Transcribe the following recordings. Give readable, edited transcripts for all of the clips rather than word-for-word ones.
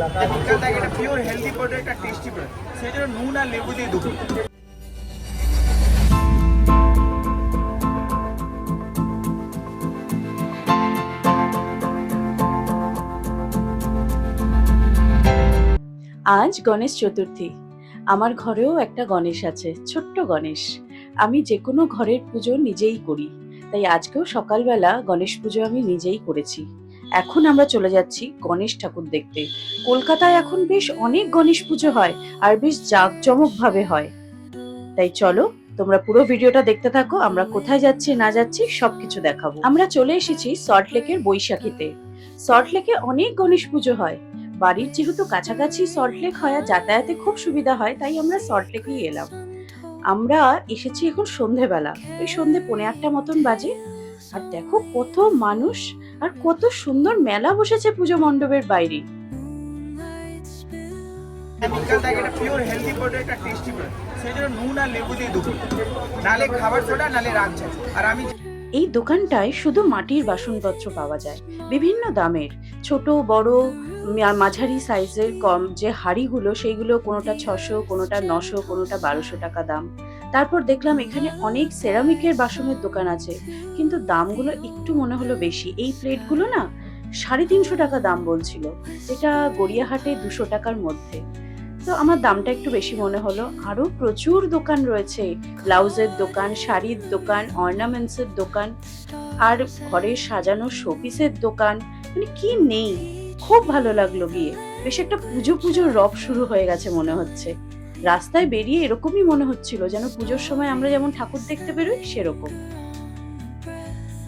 বিকাল থেকে একটা পিওর হেলদি প্রোডাক্ট একটা টেস্টি প্রোডাক্ট, সেই জন্য নুন আর লেবু দিয়ে দুপুর। আজ গণেশ চতুর্থী। আমার ঘরেও একটা গণেশ আছে, ছোট্ট গণেশ। আমি যে কোনো ঘরের পুজো নিজেই করি, তাই আজকেও সকালবেলা গণেশ পুজো আমি নিজেই করেছি। এখন আমরা চলে যাচ্ছি গণেশ ঠাকুর দেখতে। কলকাতায় এখন বেশ অনেক গণেশ পুজো হয়, আর বেশ জাঁকজমক ভাবে হয়। তাই চলো, তোমরা পুরো ভিডিওটা দেখতে থাকো। আমরা কোথায় যাচ্ছি না যাচ্ছি সবকিছু দেখাবো। আমরা চলে এসেছি সল্টলেকের বৈশাখীতে। সল্টলেকে অনেক গণেশ পুজো হয়। বাড়ির যেহেতু কাছাকাছি সল্টলেক হয় আর যাতায়াতে খুব সুবিধা হয়, তাই আমরা সল্টলেকেই এলাম। আমরা এসেছি এখন সন্ধেবেলা, ওই সন্ধে 7:45 মতন বাজে। আর দেখো কত মানুষ আর কত সুন্দর মেলা বসেছে পুজো মণ্ডপের বাইরে। বিকাল থেকে একটা পিওর হেলদি প্রোডাক্ট একটা টেস্টি প্রোডাক্ট, সেই জন্য নুন আর লেবু দিয়ে দুপুর, নালে খাবার সোডা নালে রাখছে। আর আমি এই দোকানটায় শুধু মাটির বাসনপত্র পাওয়া যায়, বিভিন্ন দামের, ছোট বড় মাঝারি সাইজের। কম যে হাঁড়িগুলো সেইগুলো কোনোটা 600, কোনোটা 900, কোনোটা 1200 টাকা দাম। তারপর দেখলাম এখানে অনেক সেরামিকের বাসনের দোকান আছে, কিন্তু দামগুলো একটু মনে হলো বেশি। এই প্লেটগুলো না 350 টাকা দাম বলছিল, যেটা গড়িয়াহাটে 200 টাকার মধ্যে। তো আমার দামটা একটু বেশি মনে হলো। আরো প্রচুর দোকান রয়েছে, ব্লাউজের দোকান, শাড়ির দোকান, অর্নামেন্টসের দোকান, আর ঘরে সাজানো শোপিসের দোকান, মানে কি নেই। খুব ভালো লাগলো গিয়ে। বেশ একটা পুজো পুজোর রব শুরু হয়ে গেছে মনে হচ্ছে। রাস্তায় বেরিয়ে এরকমই মনে হচ্ছিল যেন পুজোর সময় আমরা যেমন ঠাকুর দেখতে বেরোই সেরকম।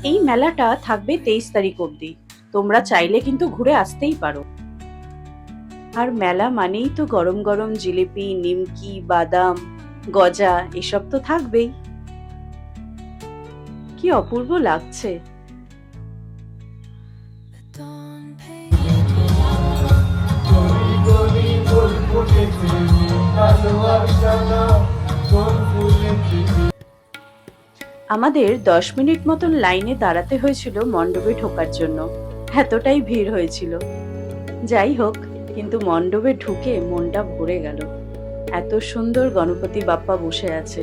এই মেলাটা থাকবে 23 তারিখ অবধি। তোমরা চাইলে কিন্তু ঘুরে আসতেই পারো। আর মেলা মানেই তো গরম গরম জিলিপি, নিমকি, বাদাম, গজা এসব তো থাকবেই। কি অপূর্ব লাগছে। আমাদের 10 মিনিট মতন লাইনে দাঁড়াতে হয়েছিল মণ্ডপে ঢোকার জন্য, এতটাই ভিড় হয়েছিল। যাই হোক, কিন্তু মণ্ডপে ঢুকে মনটা ভরে গেল। এত সুন্দর গণপতি বাপ্পা বসে আছে।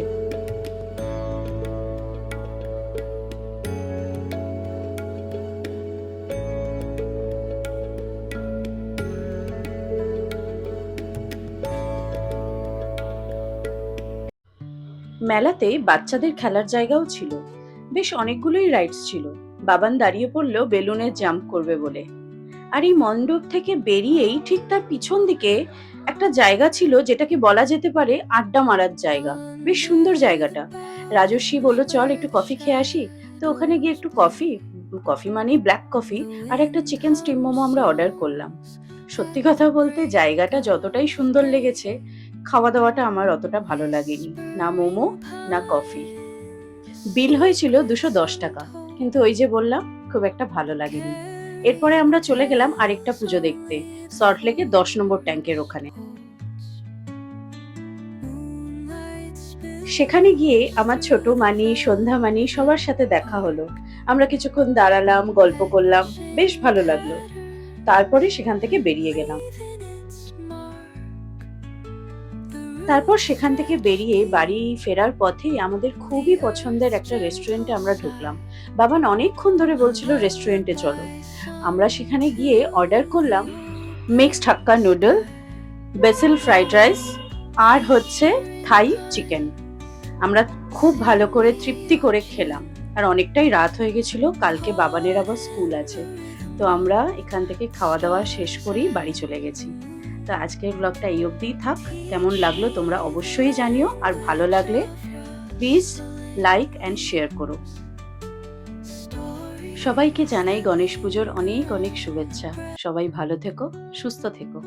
মেলাতে বাচ্চাদের খেলার জায়গাও ছিল, বেশ অনেকগুলোই রাইডস ছিল। বাবান দাঁড়িয়ে পড়লো বেলুনে জাম্প করবে বলে। আর এই মণ্ডপ থেকে বেরিয়েই ঠিক তার পিছন দিকে একটা জায়গা ছিল, যেটাকে বলা যেতে পারে আড্ডা মারার জায়গা। বেশ সুন্দর জায়গাটা। রাজস্বী বলল চল একটু কফি খেয়ে আসি। তো ওখানে গিয়ে একটু কফি, কফি মানেই ব্ল্যাক কফি, আর একটা চিকেন স্টিম মোমো আমরা অর্ডার করলাম। সত্যি কথা বলতে জায়গাটা যতটাই সুন্দর লেগেছে, খাওয়া দাওয়াটা আমার অতটা ভালো লাগেনি, না মোমো না কফি। বিল হয়েছিল 210 টাকা, কিন্তু ওই যে বললাম খুব একটা ভালো লাগেনি। এরপরে আমরা চলে গেলাম আরেকটা পুজো দেখতে, সল্টলেকে 10 নম্বর ট্যাঙ্কের ওখানে। সেখানে গিয়ে আমার ছোট মানি, সন্ধ্যা মানি সবার সাথে দেখা হলো। আমরা কিছুক্ষণ দাঁড়ালাম, গল্প করলাম, বেশ ভালো লাগলো। তারপরে সেখান থেকে বেরিয়ে গেলাম। তারপর সেখান থেকে বেরিয়ে বাড়ি ফেরার পথেই আমাদের খুবই পছন্দের একটা রেস্টুরেন্টে আমরা ঢুকলাম। বাবান অনেকক্ষণ ধরে বলছিল রেস্টুরেন্টে চলো। আমরা সেখানে গিয়ে অর্ডার করলাম মিক্সড হাক্কা নুডল, বেসিল ফ্রাইড রাইস, আর হচ্ছে থাই চিকেন। আমরা খুব ভালো করে তৃপ্তি করে খেলাম। আর অনেকটাই রাত হয়ে গেছিল, কালকে বাবানের আবার স্কুল আছে। তো আমরা এখান থেকে খাওয়া দাওয়া শেষ করেই বাড়ি চলে গেছি। তো আজকের ব্লগটা এই অবধিই থাক। কেমন লাগলো তোমরা অবশ্যই জানিও, আর ভালো লাগলে প্লিজ লাইক অ্যান্ড শেয়ার করো। সবাইকে জানাই গণেশ পুজোর অনেক অনেক শুভেচ্ছা। সবাই ভালো থেকো, সুস্থ থেকো।